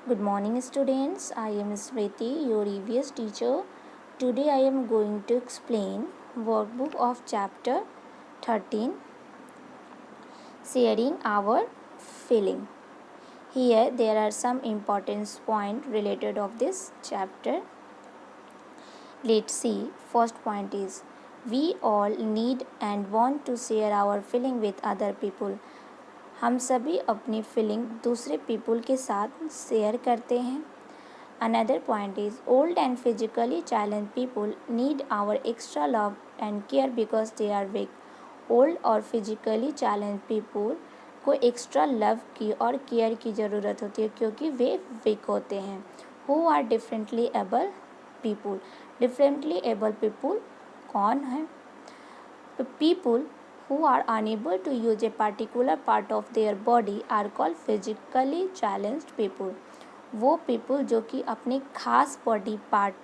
Good morning, students. I am Smriti, your EVS teacher. Today I am going to explain workbook of chapter 13, sharing our feeling. Here there are some important points related of this chapter. Let's see. First point is we all need and want to share our feeling with other people. हम सभी अपनी feeling दूसरे people के साथ share करते हैं. Another point is old and physically challenged people need our extra love and care because they are weak. Old और physically challenged people को एक्स्ट्रा लव की और केयर की ज़रूरत होती है क्योंकि वे वीक होते हैं. Who are differently able people? Differently able people कौन है? People who are unable to use a particular part of their body are called physically challenged people. वो पीपल जो कि अपने खास बॉडी पार्ट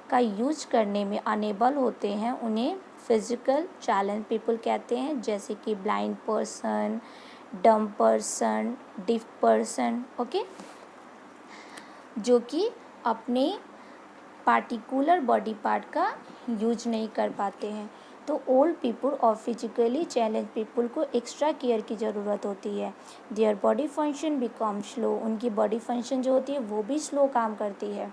का यूज करने में अनेबल होते हैं उन्हें फिजिकल चैलेंज पीपल कहते हैं, जैसे कि ब्लाइंड पर्सन, डम पर्सन, डिफ पर्सन. ओके, जो कि अपने पार्टिकुलर बॉडी पार्ट का यूज नहीं कर पाते हैं. तो ओल्ड पीपल और फिजिकली चैलेंज पीपल को एक्स्ट्रा केयर की ज़रूरत होती है. Their body function become slow. उनकी बॉडी फंक्शन जो होती है वो भी स्लो काम करती है.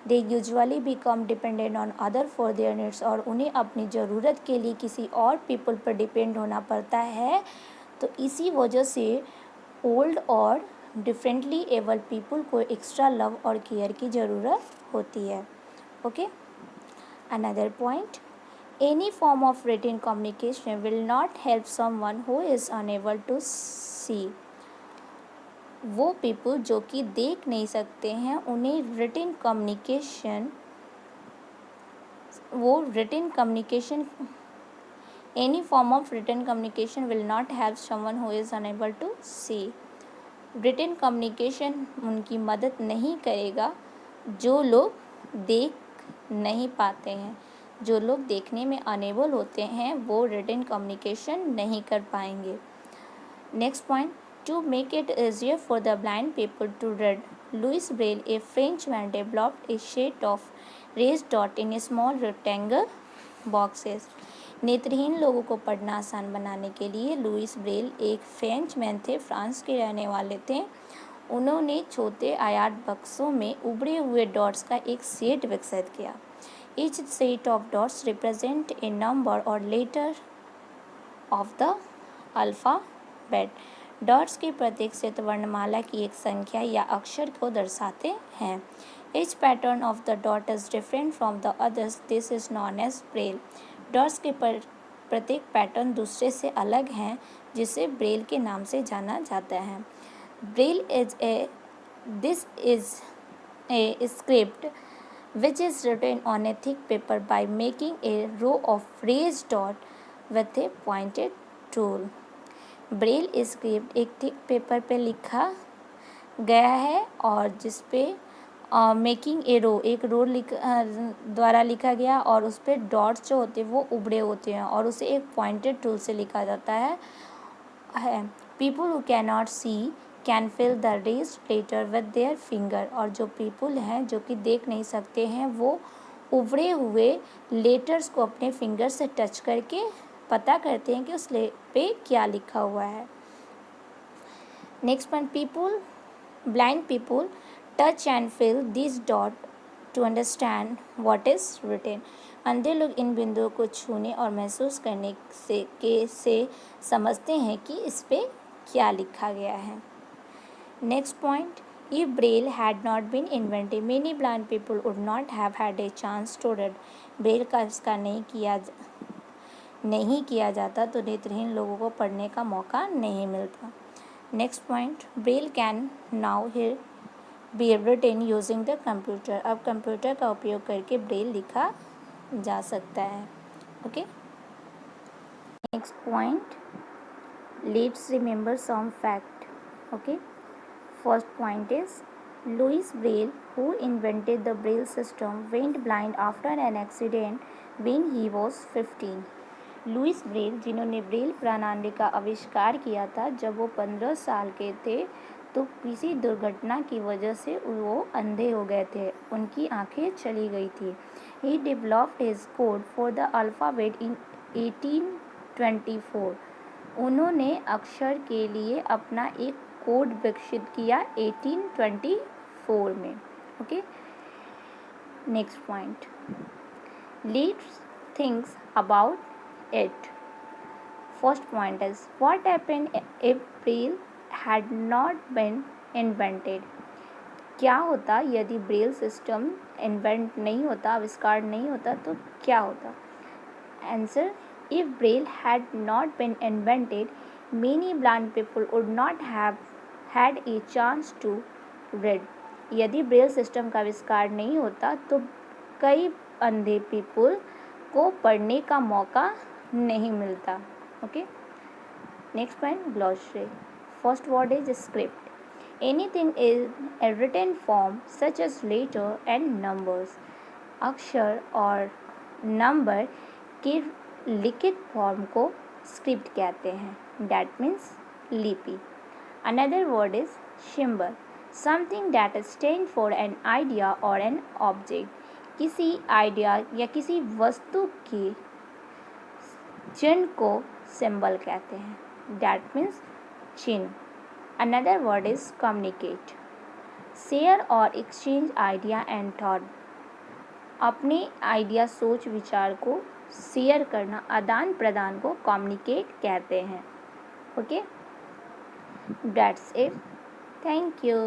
They usually become dependent on other for their needs. और उन्हें अपनी ज़रूरत के लिए किसी और पीपल पर डिपेंड होना पड़ता है. तो इसी वजह से ओल्ड और डिफरेंटली एबल पीपल को एक्स्ट्रा लव और केयर की ज़रूरत होती है. Okay, another point, any form of written communication will not help someone who is unable to see. वो people जो कि देख नहीं सकते हैं उन्हें written communication any form of written communication will not help someone who is unable to see. written communication उनकी मदद नहीं करेगा जो लोग देख नहीं पाते हैं. जो लोग देखने में अनेबल होते हैं वो रिटन कम्युनिकेशन नहीं कर पाएंगे. Next point, to make it easier for the blind people to read, Louis Braille a French man developed a shed of raise dot in small rectangle boxes. नेत्रहीन लोगों को पढ़ना आसान बनाने के लिए लुइस ब्रेल एक फ्रेंच मैन थे, फ्रांस के रहने वाले थे. उन्होंने छोटे आयात बक्सों में उभरे हुए डॉट्स का एक सेट विकसित किया. Each set of dots represent a number or letter of the alphabet. Dots के प्रत्येक सेट वर्णमाला की एक संख्या या अक्षर को दर्शाते हैं. Each pattern of the dot is different from the others. This is known as braille. Dots के प्रत्येक पैटर्न दूसरे से अलग हैं जिसे ब्रेल के नाम से जाना जाता है. Braille this is a script which is written on a thick paper by making a row of raised dot with a pointed tool. Braille script एक थिक पेपर पे लिखा गया है और जिस पे मेकिंग ए रो एक रो द्वारा लिखा गया और उस पर डॉट्स जो होते हैं वो उभरे होते हैं और उसे एक पॉइंटेड टूल से लिखा जाता है. People who can not see can feel the raised letter with their finger. और जो पीपल हैं जो कि देख नहीं सकते हैं वो उभरे हुए लेटर्स को अपने फिंगर से टच करके पता करते हैं कि उस पे क्या लिखा हुआ है. Next point, blind people touch and feel this dot to understand what is written. अंधे लोग इन बिंदुओं को छूने और महसूस करने से समझते हैं कि इस पे क्या लिखा गया है. Next point, if Braille had not been invented, many blind people would not have had a chance to read. Braille का आविष्कार नहीं किया जाता तो नेत्रहीन लोगों को पढ़ने का मौका नहीं मिलता. Next point, Braille can now be written using the computer. अब कंप्यूटर का उपयोग करके ब्रेल लिखा जा सकता है. Okay, next point, let's remember some fact. Okay, first point is Louis Braille, who invented the Braille system, went blind after an accident when he was 15. Louis Braille जिन्होंने Braille प्रणाली का आविष्कार किया था जब वो 15 साल के थे तो किसी दुर्घटना की वजह से वो अंधे हो गए थे, उनकी आंखें चली गई थी। He developed his code for the alphabet in 1824. उन्होंने अक्षर के लिए अपना एक कोड विकसित किया 1824 में। Okay, next point, leads things about it. First point is what happened if Braille had not been invented. क्या होता यदि ब्रेल सिस्टम इन्वेंट नहीं होता, आविष्कार नहीं होता, तो क्या होता? Answer, if Braille had not been invented many blind people would not have had a chance to read. यदि ब्रेल सिस्टम का आविष्कार नहीं होता तो कई अंधे पीपल को पढ़ने का मौका नहीं मिलता। Okay, next point, glossary. First word is script. Anything in a written form such as letter and numbers. अक्षर और नंबर के लिखित फॉर्म को स्क्रिप्ट कहते हैं, that means लिपि। Another word is symbol, something that stands for an idea or an object. किसी idea या किसी वस्तु की चिन्ह को सिंबल कहते हैं, that means चिन्ह। Another word is communicate, share or exchange idea and thought. अपने आइडिया, सोच, विचार को शेयर करना, आदान प्रदान को कम्युनिकेट कहते हैं। Okay, that's it, thank you.